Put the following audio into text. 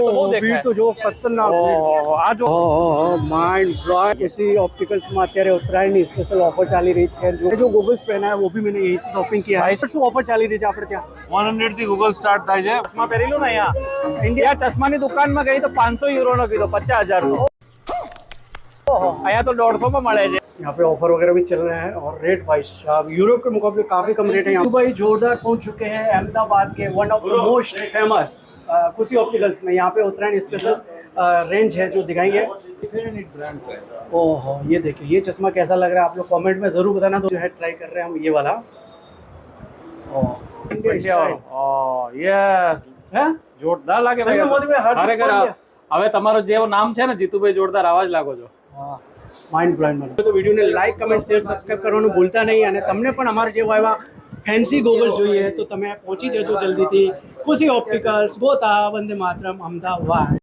બહુ દેખાય તો જો ખતરનાક ઓહો આ જો माइंड ब्लॉक इसी ऑप्टिकल्स में અત્યારે ઉત્તરાયણની સ્પેશિયલ ઓફર ચાલી રહી છે जो गूगल्स पहना है वो भी मैंने यही से शॉपिंग किया है શું ઓફર ચાલી રહી છે આપણે ત્યાં 100 થી ગૂગલ સ્ટાર્ટ થાય છે ચશ્મા પહેરી લો ને અહીંયા ઇન્ડિયા ચશ્માની દુકાનમાં ગઈ તો 500 યુરો નો કીધો 50,000 નો ઓહો અહીંયા તો 150 માં મળે છે यहाँ पे ऑफर वगैरह भी चल रहे हैं और रेट वाइज यूरोप के मुकाबले काफी कम रेट है यहाँ भाई जोरदार पहुंच चुके हैं अहमदाबाद के one of the most famous कुसी ऑप्टिकल्स में यहाँ पे उत्तरायण स्पेशल रेंज है जो दिखाएंगे ओहो ये देखिए ये चश्मा कैसा लग रहा है आप लोग कमेंट में जरूर बताना तो जो है ट्राई कर रहे हैं हम ये वाला યસ है જોરદાર લાગે सही में मोदी भाई हाथ ખરેખર હવે તમારો જેવો નામ છે ને જીતુભાઈ જોરદાર આવાજ લાગો છો માઇન્ડ બ્લોઇંગ તો વિડીયોને લાઈક કમેન્ટ શેર સબસ્ક્રાઇબ કરવાનું ભૂલતા નહીં અને તમને પણ અમારે જેવા એવા ફેન્સી ગોગલ્સ જોઈએ તો તમે પહોંચી જજો જલ્દીથી ખુશી ઓપ્ટિકલ્સ ગોતા વંદે માતરમ અમદાવાદ